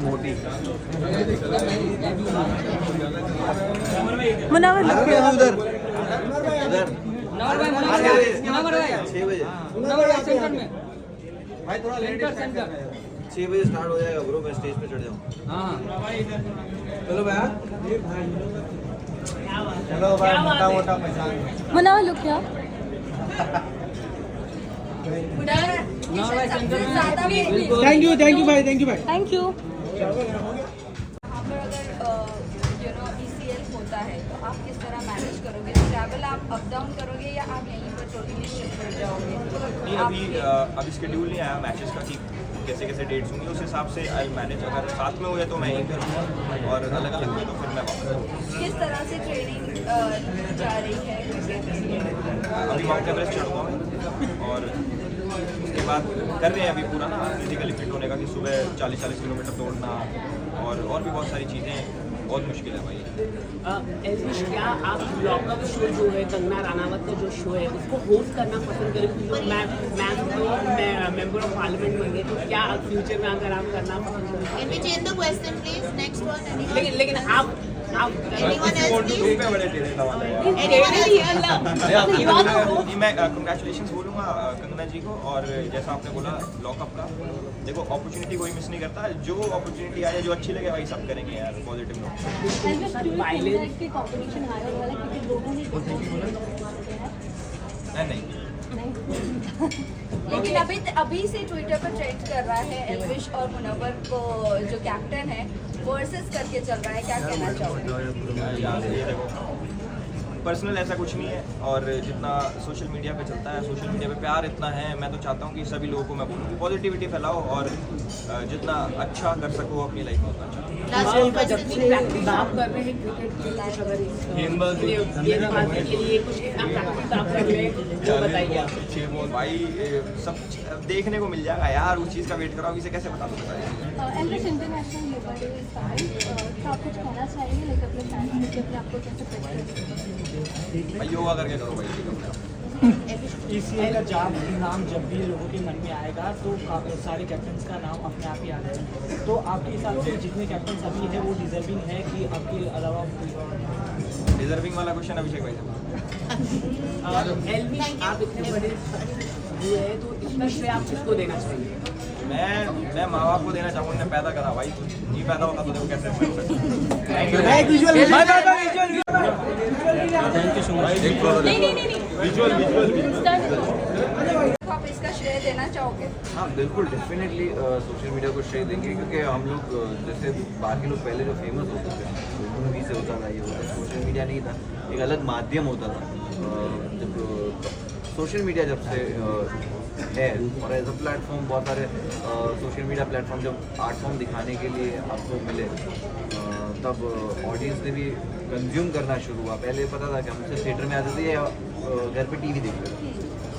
मोती। मुनावर उधर उधर 6 बजे भाई, थोड़ा लेट 6 बजे स्टार्ट हो जाएगा ब्रो, मैं स्टेज पे चढ़ जाऊँ। चलो भैया, चलो भाई, मोटा मोटा पैसा। मुनावर लुक क्या थैंक यू भाई, थैंक यू भाई। Thank you. अगर ECL होता है तो आप किस तरह मैनेज करोगे? ट्रैवल आप अप डाउन करोगे या आप यहीं पर टोटली शिफ्ट हो जाओगे? नहीं, अभी शेड्यूल नहीं आया मैचेस का कि कैसे कैसे डेट्स होंगी, उस हिसाब से आई मैनेज। अगर साथ में हुए तो मैं यहीं करूँगा और अलग अलग हुए तो फिर मैं वापस आऊँगा। किस तरह से ट्रेनिंग जा रही है? अभी माउंट एवरेस्ट चढ़ूँगा मैं, और उसके बाद कर रहे हैं अभी पूरा ना फिजिकली फिट होने का, कि सुबह 40-40 किलोमीटर दौड़ना और भी बहुत सारी चीज़ें। बहुत मुश्किल है भाई। एल्विश, क्या आप लॉकअप शो जो है कंगना राणावत का जो शो है उसको होस्ट करना पसंद करेंगे? मैम तो मेंबर ऑफ पार्लियामेंट बने, तो क्या फ्यूचर में अगर आप करना पसंद करेंगे? Can we change the question, please? Next one. Anyone? लेकिन आप Anyone else, please? पे बड़े टेढ़े सवाल है। मैं कंग्रेचुलेशंस बोलूँगा कंगना जी को। और जैसा आपने बोला लॉकअप का, देखो अपॉर्चुनिटी कोई मिस नहीं करता, जो अपॉर्चुनिटी आए जो अच्छी लगे वही सब करेंगे यार, पॉजिटिव नोट। नहीं लेकिन अभी से ट्विटर पर ट्रेंड कर रहा है एल्विश और मुनव्वर को जो कैप्टन है वर्सेस करके चल रहा है, क्या कहना चाहोगे? पर्सनल ऐसा कुछ नहीं है, और जितना सोशल मीडिया पे चलता है, सोशल मीडिया पे प्यार इतना है, मैं तो चाहता हूँ कि सभी लोगों को मैं बोलूँ कि पॉजिटिविटी फैलाओ और जितना अच्छा कर सको अपनी लाइफ में उतना अच्छा। Last one question, please. आप कर रहे हैं क्रिकेट की कुछ, अगर के लिए कुछ प्रैक्टिस आप कर रहे हैं वो बताइए आप। भाई सब देखने को मिल जाएगा यार, उस चीज़ का वेट कर रहा हूँ, इसे कैसे बता सकता है। Elvish international labour day is coming, तो आप कुछ कहना चाहिए लाइक अपने फैंस के लिए आपको कैसे प्रेशर? भाई योगा करके करो भाई। ECL का नाम जब भी लोगों के मन में आएगा तो सारे कैप्टन्स का नाम अपने आप ही आ जाएगा। तो आपके हिसाब से जितने कैप्टन्स अभी हैं वो डिजर्विंग है कि आपके अलावा डिजर्विंग वाला क्वेश्चन अभिषेक भाई से। एल्विश, आप इतने बड़े हुए हैं तो इतना श्रेय आप किसको देना चाहिए? मैं माँ बाप को देना चाहूँगा, उन्हें पैदा करा भाई, नहीं पैदा होता तो देखो कैसे। Thank you so much. तो आप इसका श्रेय देना चाहोगे? हाँ बिल्कुल, डेफिनेटली सोशल मीडिया को श्रेय देंगे, क्योंकि हम लोग जैसे बाकी लोग पहले जो फेमस होते थे, मूवी से होता था, ये होता, सोशल मीडिया नहीं था, एक अलग माध्यम होता था। जब सोशल मीडिया जब से है और एज अ प्लेटफॉर्म, बहुत सारे सोशल मीडिया प्लेटफॉर्म जब आर्ट फॉर्म दिखाने के लिए आपको मिले, तब ऑडियंस ने भी कंज्यूम करना शुरू हुआ। पहले पता था कि हम सिर्फ थिएटर में आते थे या घर पे टीवी देखते थे,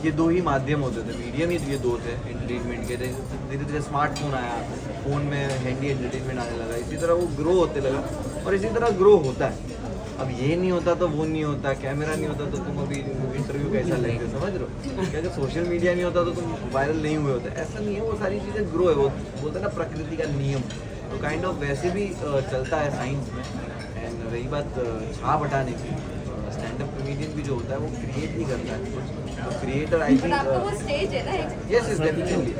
ये दो ही माध्यम होते थे, मीडियम ही ये दो थे एंटरटेनमेंट के। धीरे धीरे स्मार्टफोन आया, फ़ोन में हैंडी एंटरटेनमेंट आने लगा, इसी तरह वो ग्रो होते लगा और इसी तरह ग्रो होता है। अब ये नहीं होता तो वो नहीं होता, कैमरा नहीं होता तो तुम अभी इंटरव्यू कैसा लेंगे, समझ रहे हो? क्या जब सोशल मीडिया नहीं होता तो तुम वायरल नहीं हुए होते, ऐसा नहीं है। वो सारी चीज़ें ग्रो है, वो बोलते हैं ना प्रकृति का नियम, तो काइंड ऑफ वैसे भी चलता है साइंस में। एंड रही बात छाप हटाने की, स्टैंड अप कॉमेडियन भी जो होता है वो क्रिएट नहीं करता है कुछ, तो क्रिएटर आई थिंक आपको वो स्टेज है ना यस डेफिनेटली,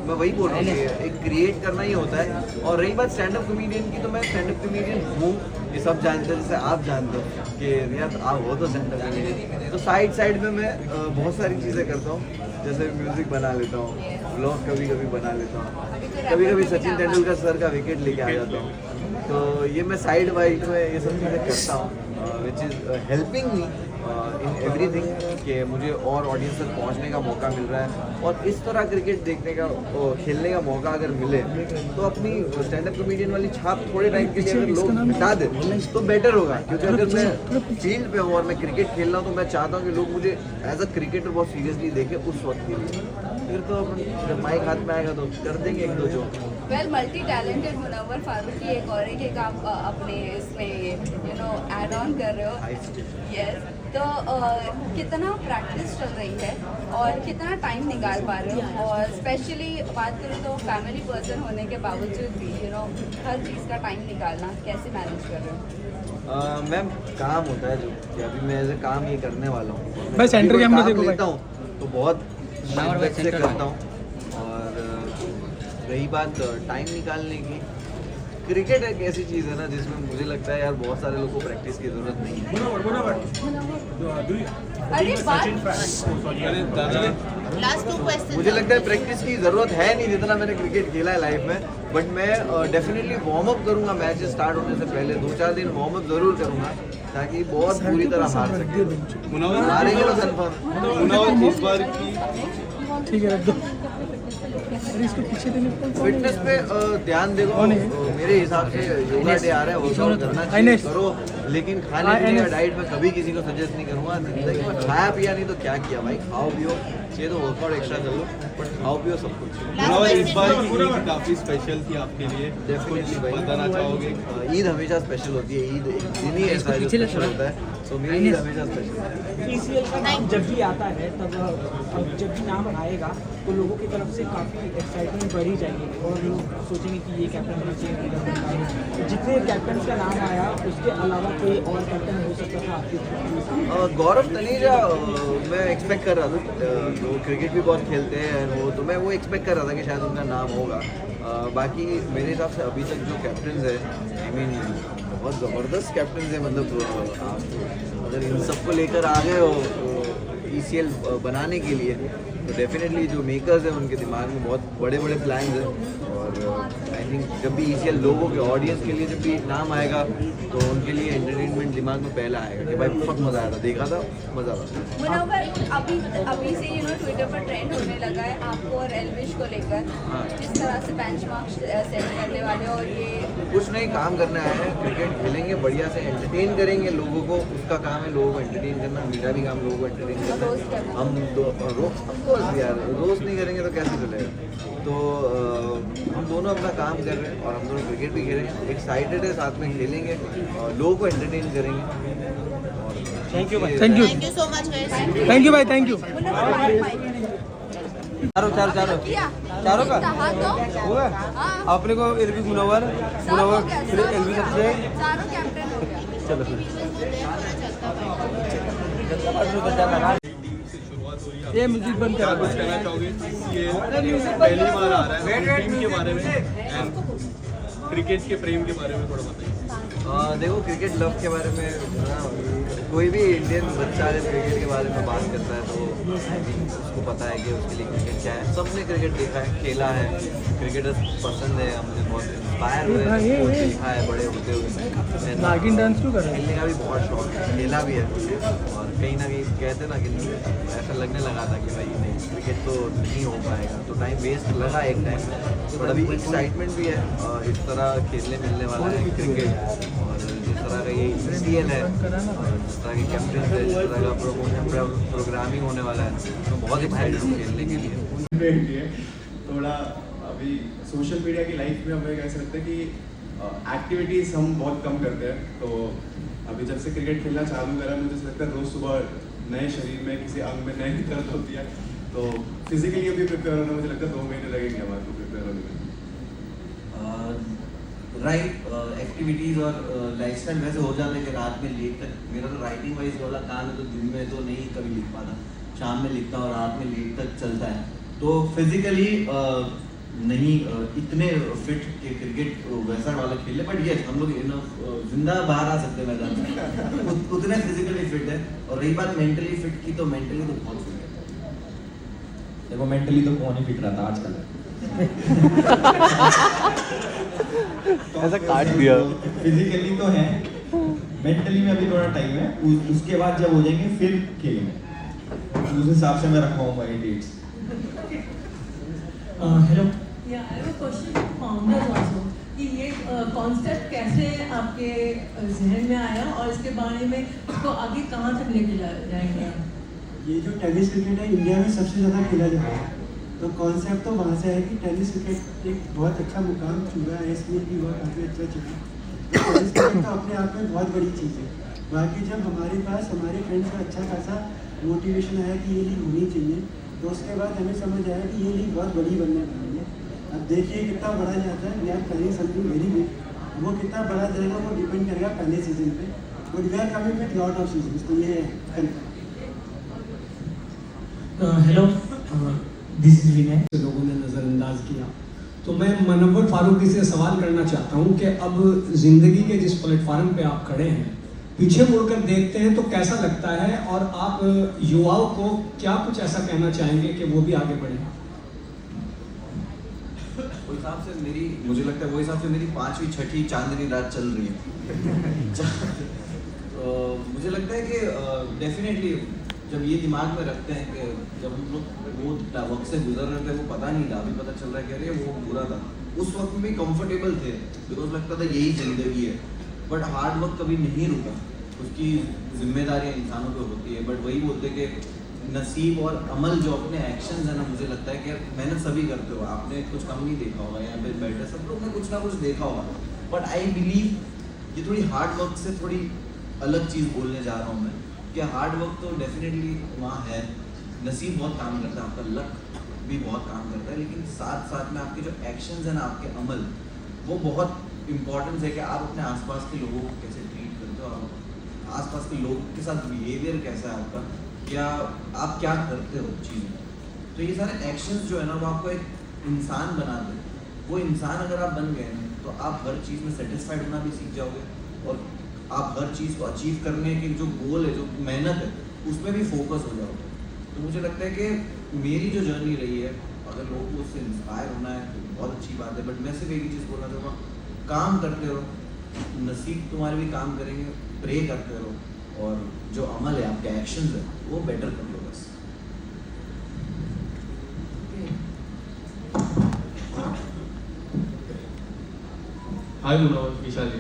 मैं वही बोल रहा हूँ कि एक क्रिएट करना ही होता है। और रही बात स्टैंड अप कॉमेडियन की, तो मैं स्टैंड अप कॉमेडियन हूँ, ये सब जानते हैं, जैसे आप जानते हो कि यार आप हो तो स्टैंड अप कॉमेडियन। तो साइड में मैं बहुत सारी चीज़ें करता हूँ, जैसे म्यूज़िक बना लेता हूँ, ब्लॉग कभी कभी बना लेता हूँ, कभी कभी सचिन तेंदुलकर सर का विकेट लेके आ जाता हूँ। तो ये मैं साइड वाइड में ये सब चीज़ें करता हूँ, which is helping me in everything, कि मुझे और ऑडियंस तक पहुंचने का मौका मिल रहा है। और इस तरह क्रिकेट देखने का, खेलने का मौका अगर मिले तो अपनी स्टैंड अप कॉमेडियन वाली छाप थोड़े टाइम के लिए अगर लोग हटा दें तो बेटर होगा। क्योंकि अगर मैं फील्ड पे हूँ और मैं क्रिकेट खेल रहा हूँ तो मैं चाहता हूँ कि लोग मुझे एज अ क्रिकेटर बहुत सीरियसली देखें उस वक्त के लिए। फिर तो अपन जब माइक हाथ में आएगा तो कर देंगे एक दो जो well multi talented Munawar Faruqui एक और है कि आप अपने इसमें ऐड ऑन कर रहे हो यस तो कितना प्रैक्टिस चल रही है और कितना टाइम निकाल पा रहे हो और स्पेशली बात करूँ तो फैमिली पर्सन होने के बावजूद भी हर चीज़ का टाइम निकालना कैसे मैनेज कर रहे हो? मैम काम होता है जो कि अभी मैं ऐसे काम ये करने वाला हूँ भाई सेंटर काम कैमरा देखो लेता हूँ तो बहुत मेहनत से करता हूँ और रही बात टाइम निकालने की क्रिकेट एक ऐसी चीज़ है ना जिसमें मुझे लगता है यार बहुत सारे लोगों को प्रैक्टिस की ज़रूरत नहीं है अरे बात Last two questions. मुझे लगता है प्रैक्टिस की ज़रूरत है नहीं जितना मैंने क्रिकेट खेला है लाइफ में बट मैं डेफिनेटली वार्म अप करूँगा मैचेस स्टार्ट होने से पहले 2-4 दिन वार्म अप ज़रूर करूँगा ताकि बहुत बुरी तरह हार सके हारेंगे तो कंफर्म इस बार की ठीक है रख दो अरे इसको पीछे देने को फिटनेस पे ध्यान देखो मेरे हिसाब से योगा डे आ रहा है वर्कआउट करना चाहिए करो लेकिन खाने पीने का डाइट में कभी किसी को सजेस्ट नहीं करूँगा जिंदगी में खाया पिया नहीं तो क्या किया भाई खाओ पियो चाहिए तो वर्कआउट एक्स्ट्रा कर लो बट खाओ पियो सब कुछ इस बार की ईद काफी स्पेशल थी आपके लिए डेफिनेटली भाई बताना चाहोगे ईद हमेशा स्पेशल होती है ईद एक दिन ही ऐसा है जो स्पेशल होता है तो मेरी ईद हमेशा स्पेशल है ECL का नाम जब भी आता है तब जब भी नाम आएगा तो लोगों की तरफ से काफ़ी एक्साइटमेंट बढ़ी जाएगी और लोग सोचेंगे कि ये कैप्टन भी चाहिए जितने कैप्टन का नाम आया उसके अलावा कोई और कैप्टन हो सकता था आपकी गौरव तनेजा मैं एक्सपेक्ट कर रहा था वो क्रिकेट भी बहुत खेलते हैं वो तो मैं वो एक्सपेक्ट कर रहा था कि शायद उनका नाम होगा बाकी मेरे हिसाब से अभी तक जो कैप्टन है आई मीन बहुत ज़बरदस्त कैप्टन है मतलब आप अगर इन सबको लेकर आ गए हो ECL बनाने के लिए तो डेफिनेटली जो मेकर्स हैं उनके दिमाग में बहुत बड़े बड़े प्लान्स हैं और आई थिंक जब भी ECL लोगों के ऑडियंस के लिए जब भी नाम आएगा तो उनके लिए एंटरटेनमेंट दिमाग में पहला आएगा कि भाई बहुत मज़ा आया था देखा था मज़ा आया मुनव्वर अभी से ट्विटर पर ट्रेंड होने लगा है आपको और एल्विश को लेकर जिस तरह से बेंचमार्क सेट करने वाले और ये कुछ नहीं काम करने आए हैं क्रिकेट खेलेंगे बढ़िया से एंटरटेन करेंगे लोगों को उसका काम है लोगों को एंटरटेन करना मेरा भी काम लोगों को एंटरटेन करना है हम ऑफकोर्स यार रोज़ नहीं करेंगे तो कैसे चलेगा तो हम दोनों अपना काम कर रहे हैं और हम दोनों क्रिकेट भी खेलेंगे एक्साइटेड है साथ में खेलेंगे और लोगों को एंटरटेन करेंगे thank you Thank you so much, guys. Thank you भाई थैंक यू चारों चारों का हुआ अपने को एलबी मुनव्वर फिर एलबी सबसे चारों कैप्टन हो गया चलो ये म्यूजिक बंद क्या कुछ कहना चाहोगे पहली बार आ रहा है टीम के बारे में क्रिकेट के प्रेम के बारे में थोड़ा बताइए देखो क्रिकेट लव के बारे में कोई भी इंडियन बच्चा जब क्रिकेट के बारे में बात करता है तो उसको पता है कि उसके लिए क्रिकेट क्या है सबने क्रिकेट देखा है खेला है क्रिकेटर्स पसंद है मुझे बहुत इंस्पायर हुए स्पोर्ट्स देखा है बड़े होते हुए नागिन डांस क्यों कर रहे खेलने का भी बहुत शौक है खेला भी है और कहीं ना कहीं कहते ना कि ऐसा लगने लगा था कि भाई नहीं क्रिकेट तो नहीं हो पाएगा तो टाइम वेस्ट लगा एक टाइम बट अभी एक्साइटमेंट भी है इस तरह खेलने मिलने वाला है क्रिकेट और जिस तरह का ये ECL है जिस तरह के कैप्टन है जिस तरह का प्रोग्रामिंग होने वाला है तो बहुत एक्साइटेड हूँ खेलने के लिए थोड़ा अभी सोशल मीडिया की लाइफ में हमें कैसा लगता है कि एक्टिविटीज़ हम बहुत कम करते हैं तो अभी जब से क्रिकेट खेलना चालू करा मुझे ऐसा लगता है रोज़ सुबह नए शरीर में किसी अंग में नई दर्द होती है तो फिजिकली अभी प्रिपेयर होना मुझे लगता है 2 महीने लगेंगे हमारे को प्रिपेयर होने में राइट एक्टिविटीज़ और लाइफस्टाइल वैसे हो जाने के रात में लेट तक मेरा तो राइटिंग वाइज वाला काम है तो दिन में तो नहीं कभी लिख पाता शाम में लिखता और रात में लेट तक चलता है तो फिजिकली नहीं इतने फिट के क्रिकेट वैसा वाला खेले बट ये हम लोग जिंदा बाहर आ सकते हैं मैदान में उतने फिजिकली फिट है और रही बात मेंटली फिट की तो मेंटली तो बहुत फिट है देखो मेंटली तो कौन ही फिट रहता आजकल ऐसा काट दिया फिजिकली तो है मेंटली में अभी थोड़ा टाइम है उसके बाद जब हो जाएंगे फिर खेलेंगे उस हिसाब से मैं रखवाऊंगा ये डेट्स हेलो या I have a question to founders also कि ये कॉन्सेप्ट कैसे आपके जहन में आया और इसके बारे में इसको आगे कहाँ तक लेके जाएंगे ये जो टेनिस क्रिकेट है इंडिया में सबसे ज़्यादा खेला जा रहा है तो कॉन्सेप्ट तो वहाँ से है कि टेनिस विकेट एक बहुत अच्छा मुकाम छुआ है, इसमें भी हुआ काफ़ी अच्छा चला। तो टेनिस विकेट तो अपने आप में बहुत बड़ी चीज़ है। बाकी जब हमारे पास हमारे फ्रेंड्स का अच्छा खासा मोटिवेशन आया कि ये लीग होनी चाहिए, तो उसके बाद हमें समझ आया कि ये लीग बहुत बड़ी बनने वाली है। अब देखिए कितना बड़ा जाता है, we are planning something very big. वो कितना बड़ा जाएगा वो डिपेंड करेगा पहले सीजन पे, but we are coming with lot of season. तो ये हेलो, दिस इज विनय। लोगों ने नज़रअंदाज किया, तो मैं मुनव्वर फारूकी से सवाल करना चाहता हूँ कि अब ज़िंदगी के जिस प्लेटफॉर्म पे आप खड़े हैं, पीछे मुड़कर देखते हैं तो कैसा लगता है, और आप युवाओं को क्या कुछ ऐसा कहना चाहेंगे कि वो भी आगे बढ़ें? वो हिसाब से मेरी, मुझे लगता है वो हिसाब से मेरी 5वीं 6ठी चांदनी रात चल रही है। मुझे लगता है कि डेफिनेटली जब ये दिमाग में रखते हैं कि जब हम लोग वो वक्त से गुजर रहे थे, वो पता नहीं था, अभी पता चल रहा है कि अरे वो बुरा था। उस वक्त में भी कंफर्टेबल थे, बिकॉज लगता था यही ज़िंदगी है। बट हार्ड वर्क कभी नहीं रुका, उसकी जिम्मेदारियाँ इंसानों पे होती है। बट वही बोलते कि नसीब और अमल जो अपने एक्शंस है ना, मुझे लगता है कि मेहनत सभी करते हो, आपने कुछ कम नहीं देखा होगा, यहाँ पे बैठे सब लोग ने कुछ ना कुछ देखा होगा। बट आई बिलीव ये थोड़ी हार्ड वर्क से थोड़ी अलग चीज़ बोलने जा रहा हूँ मैं, कि हार्ड वर्क तो डेफिनेटली वहाँ है, नसीब बहुत काम करता है, आपका लक भी बहुत काम करता है, लेकिन साथ साथ में आपके जो एक्शंस हैं ना, आपके अमल, वो बहुत इम्पोर्टेंस है कि आप अपने आसपास के लोगों को कैसे ट्रीट करते हो, आप आसपास के लोगों के साथ बिहेवियर कैसा है आपका, क्या आप क्या करते हो चीज़ें। तो ये सारे एक्शंस जो है ना, वो आपको एक इंसान बनाते हैं। वो इंसान अगर आप बन गए तो आप हर चीज़ में सेटिस्फाइड होना भी सीख जाओगे, और आप हर चीज़ को अचीव करने के जो गोल है, जो मेहनत है, उसमें भी फोकस हो जाओगे। तो मुझे लगता है कि मेरी जो जर्नी रही है, अगर लोगों को उससे इंस्पायर होना है तो बहुत अच्छी बात है। बट मैं सिर्फ एक ही चीज़ बोलना चाहूँगा, काम करते रहो, नसीब तुम्हारे भी काम करेंगे, प्रे करते रहो, और जो अमल है, आपके एक्शंस है, वो बेटर कर लो बस। हाय मुनव्वर, विशाल जी।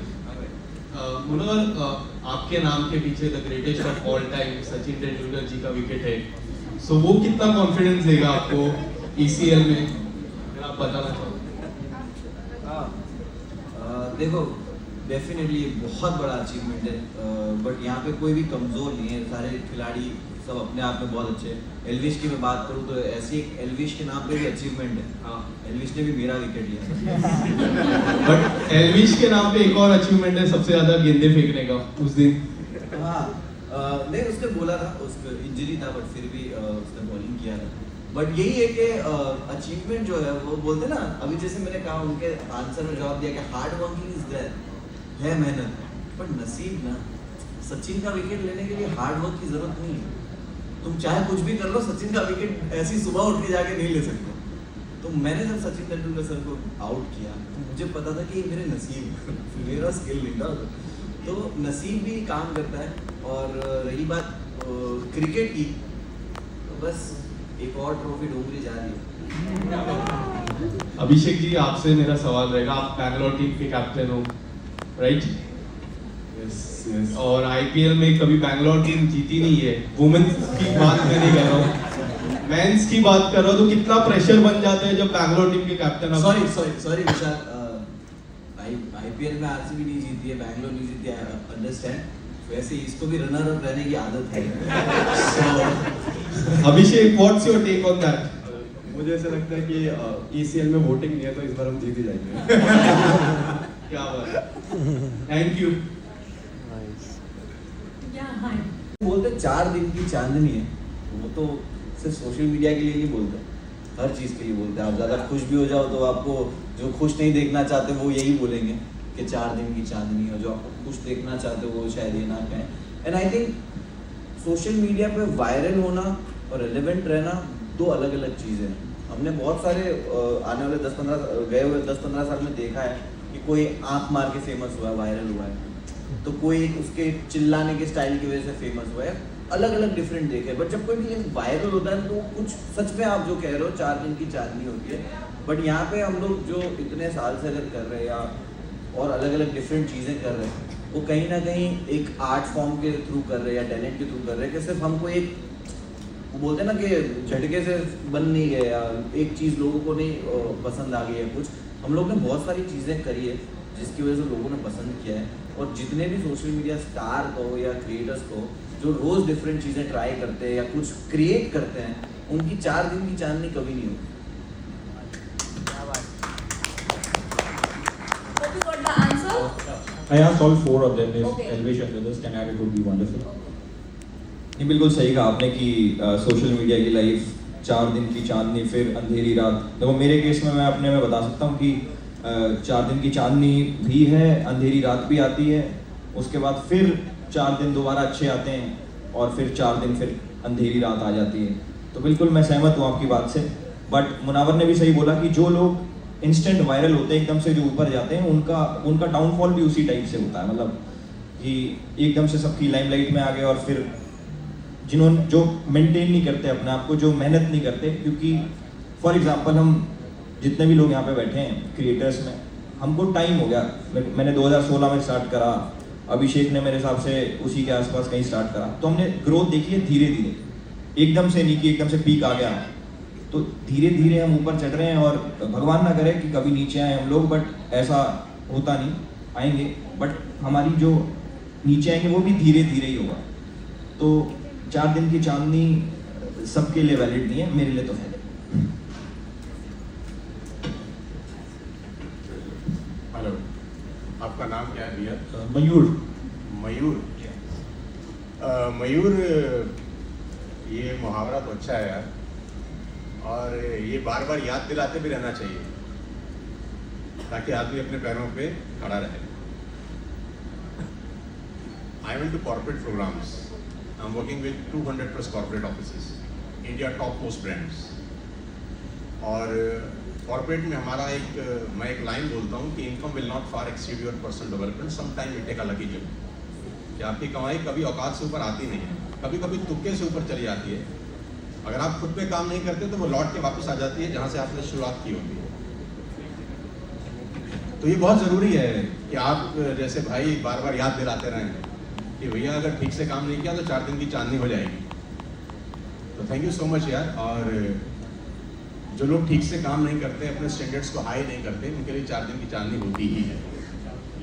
मुनव्वर, आपके नाम के पीछे the greatest of all time Sachin Tendulkar ji का विकेट है, सो वो कितना कॉन्फिडेंस देगा आपको ECL में, अगर आप बताना चाहो? देखो, डेफिनेटली बहुत बड़ा अचीवमेंट है, बट यहाँ पे कोई भी कमज़ोर नहीं है, सारे खिलाड़ी सब अपने आप में बहुत अच्छे हैं। एल्विश की मैं बात करूँ तो ऐसी एक एल्विश के नाम पे भी अचीवमेंट है। हाँ, एल्विश ने भी मेरा विकेट लिया। बट एल्विश के नाम पे एक और अचीवमेंट है, सबसे ज़्यादा गेंदे फेंकने का उस दिन। हाँ, नहीं उसने बोला था, उसको इंजरी था, बट फिर भी उसने बॉलिंग किया था। बट यही है कि अचीवमेंट जो है, वो बोलते ना, अभी जैसे मैंने कहा, उनके आंसर में जवाब दिया कि हार्ड वर्किंग इज देयर, है मेहनत, बट नसीब ना। सचिन का विकेट लेने के लिए हार्ड वर्क की जरूरत नहीं है। तुम चाहे कुछ भी कर लो, सचिन का विकेट ऐसी सुबह उठ के जाके नहीं ले सकते। तो मैंने जब सचिन तेंदुलकर सर को आउट किया, मुझे पता था कि ये मेरे नसीब मेरा स्किल नहीं था। तो नसीब भी काम करता है। और रही बात क्रिकेट की, तो बस एक और ट्रॉफी डोंगरी जा रही है। अभिषेक जी, आपसे मेरा सवाल रहेगा, आप बैंगलोर टीम के कैप्टन हो, राइट? यस। और IPL में कभी बैंगलोर टीम जीती नहीं है। वुमेन्स की बात मैं नहीं कर रहा हूँ, मेंस की बात कर रहा हूँ। तो कितना प्रेशर बन जाता है जब बैंगलोर टीम के कैप्टन? सॉरी विशाल, IPL में RCB नहीं जीती है, बैंगलोर नहीं जीती है, अंडरस्टैंड। वैसे इसको भी रनर अप रहने की आदत है। Abhishek, what's your take on that? मुझे ऐसा लगता है कि ECL में वोटिंग नहीं है, तो इस बार हम जीत ही जाएंगे। क्या बात, थैंक यू। बोलते 4 दिन की चांदनी है, वो तो सिर्फ सोशल मीडिया के लिए नहीं बोलते, हर चीज़ के लिए बोलते हैं। आप ज़्यादा खुश भी हो जाओ तो आपको जो खुश नहीं देखना चाहते वो यही बोलेंगे कि 4 दिन की चांदनी है, जो आपको खुश देखना चाहते हो वो शायद ये ना कहें। And I think social media पे वायरल होना और रेलेवेंट रहना 2 अलग अलग चीज़ें हैं। हमने बहुत सारे आने वाले 10-15 साल में देखा है कि कोई आँख मार के फेमस हुआ है, वायरल हुआ है, तो कोई उसके चिल्लाने के स्टाइल की वजह से फेमस हुआ है, अलग अलग डिफरेंट देखे। बट जब कोई भी वायरल होता है तो कुछ सच में आप जो कह रहे हो 4 दिन की चांदनी होती है। बट यहाँ पे हम लोग जो इतने साल से अगर कर रहे हैं या और अलग अलग डिफरेंट चीज़ें कर रहे हैं, वो कहीं ना कहीं एक आर्ट फॉर्म के थ्रू कर रहे हैं या टैलेंट के थ्रू कर रहे हैं, कि सिर्फ हमको एक वो बोलते हैं ना कि झटके से बन नहीं गए या एक चीज़ लोगों को नहीं पसंद आ गई है कुछ, हम लोग ने बहुत सारी चीज़ें करी है जिसकी वजह से लोगों ने पसंद किया है। और जितने भी सोशल मीडिया स्टार को या क्रिएटर्स को जो रोज़ डिफरेंट चीज़ें ट्राई करते हैं या कुछ क्रिएट करते हैं, उनकी 4 दिन की चांदनी कभी नहीं होती। Hope you got the answer. I asked all 4 of them if Okay. Elvish and others can add, it would be wonderful. ये बिल्कुल सही कहा आपने कि सोशल मीडिया की लाइफ 4 दिन की चांदनी फिर अंधेरी रात। देखो मेरे केस में मैं अपने में बता सकता हूँ कि 4 दिन की चांदनी भी है, अंधेरी रात भी आती है, उसके बाद फिर 4 दिन दोबारा अच्छे आते हैं और फिर 4 दिन फिर अंधेरी रात आ जाती है। तो बिल्कुल मैं सहमत हूँ आपकी बात से। बट मुनावर ने भी सही बोला कि जो लोग इंस्टेंट वायरल होते हैं, एकदम से जो ऊपर जाते हैं, उनका डाउनफॉल भी उसी टाइप से होता है। मतलब कि एकदम से सबकी लाइमलाइट में आ गए और फिर जिन्होंने जो मेंटेन नहीं करते अपने आप को, जो मेहनत नहीं करते, क्योंकि फॉर एग्जांपल हम जितने भी लोग यहाँ पे बैठे हैं क्रिएटर्स में, हमको टाइम हो गया। मैंने 2016 में स्टार्ट करा, अभिषेक ने मेरे हिसाब से उसी के आसपास कहीं स्टार्ट करा। तो हमने ग्रोथ देखी है धीरे धीरे, एकदम से नहीं कि एकदम से पीक आ गया। तो धीरे धीरे हम ऊपर चढ़ रहे हैं और भगवान ना करे कि कभी नीचे आए हम लोग, बट ऐसा होता नहीं, आएंगे। बट हमारी जो नीचे आएंगे वो भी धीरे धीरे ही होगा। तो 4 दिन की चांदनी सबके लिए वैलिड नहीं है, मेरे लिए तो है। हेलो, आपका नाम क्या है भैया? मयूर। मयूर। मयूर, ये मुहावरा तो अच्छा है यार, और ये बार बार याद दिलाते भी रहना चाहिए ताकि आदमी अपने पैरों पे खड़ा रहे। I went to corporate programs. I'm working with 200+ corporate offices, India top most brands. और कॉर्पोरेट में हमारा मैं एक लाइन बोलता हूँ कि income will not far exceed your personal development, some time it take a lucky jump. कि आपकी कमाई कभी औकात से ऊपर आती नहीं है, कभी कभी तुक्के से ऊपर चली जाती है। अगर आप खुद पे काम नहीं करते तो वो लौट के वापस आ जाती है जहाँ से आपने शुरुआत की होती है। तो ये बहुत ज़रूरी है कि आप जैसे भाई बार बार याद दिलाते रहें कि भैया अगर ठीक से काम नहीं किया तो 4 दिन की चांदनी हो जाएगी। तो थैंक यू सो मच यार। और जो लोग ठीक से काम नहीं करते, अपने स्टैंडर्ड्स को हाई नहीं करते, उनके लिए 4 दिन की चांदनी होती ही है।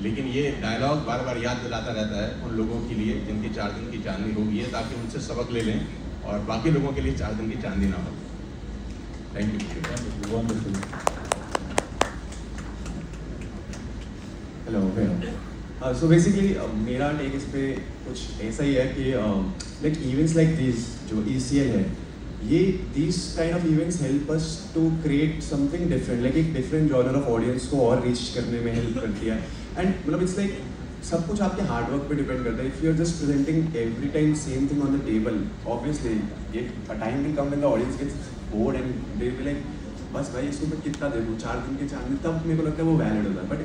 लेकिन ये डायलॉग बार बार याद दिलाता रहता है उन लोगों के लिए जिनकी 4 दिन की चांदनी होगी है, ताकि उनसे सबक ले लें और बाकी लोगों के लिए 4 दिन की चांदनी ना हो। Thank you. Hello. So basically मेरा टेक इस पे कुछ ऐसा ही है कि लाइक इवेंट्स लाइक दिस जो ECL है, ये this kind of events help us to create something different, like एक डिफरेंट जॉनर ऑफ ऑडियंस को और रीच करने में हेल्प करती है। एंड मतलब इट्स लाइक सब कुछ आपके हार्डवर्क पे डिपेंड करता है। If you are just presenting every time same thing on the table, obviously ये time will come when the audience gets bored and they will like बस भाई इसको मैं कितना दे दूँ, 4 दिन की चांदनी, तब मेरे को लगता है वो वैलिड होता है। But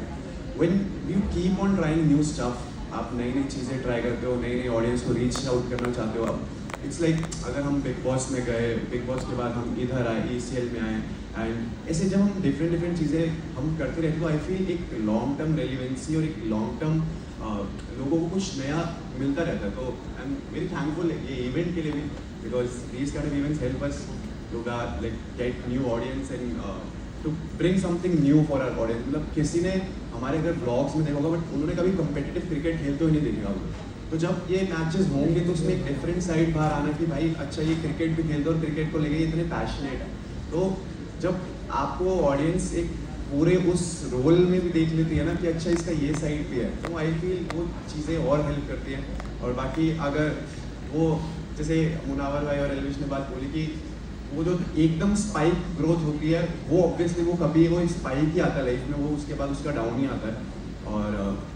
when you keep on trying new stuff, आप नई नई चीज़ें ट्राई करते हो, नई नई ऑडियंस को रीच आउट करना चाहते हो आप। इट्स लाइक अगर हम बिग बॉस में गए, बिग बॉस के बाद हम इधर आए, ECL में आए, एंड ऐसे जब हम डिफरेंट चीज़ें हम करते रहते तो आई फील एक लॉन्ग टर्म रेलिवेंसी और एक लॉन्ग टर्म लोगों को कुछ नया मिलता रहता है। तो आई एम वेरी थैंकफुल ये इवेंट के लिए भी, because these kind of events help us to like get new audience and to bring something new for our audience. मतलब किसी ने हमारे अगर ब्लॉग्स में देखा होगा बट उन्होंने कभी कम्पिटिटिव क्रिकेट खेलते हुए नहीं देखा होगा। तो जब ये मैचेस होंगे तो उसमें एक डिफरेंट साइड बाहर आना कि भाई अच्छा ये क्रिकेट भी खेलते और क्रिकेट को लेके इतने पैशनेट है। तो जब आपको ऑडियंस एक पूरे उस रोल में भी देख लेती है ना कि अच्छा इसका ये साइड भी है, तो आई फील वो चीज़ें और हेल्प करती हैं। और बाकी अगर वो जैसे मुनावर भाई और एल्विश ने बात बोली कि वो जो एकदम स्पाइक ग्रोथ होती है, वो ऑब्वियसली वो कभी वो स्पाइक ही आता है लाइफ में, वो उसके बाद उसका डाउन ही आता है। और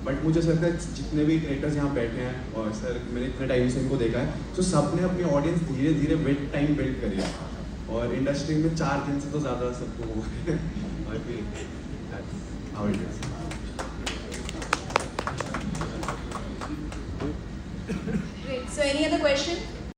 बट मुझे लगता है जितने भी क्रिएटर्स यहाँ बैठे हैं और सर मैंने इतने टाइम से इनको देखा है, तो सब ने अपनी ऑडियंस धीरे धीरे विद टाइम बिल्ड करी है। और इंडस्ट्री में 4 दिन से तो ज़्यादा सबको हो गए। I feel how it is. Great. So any other question?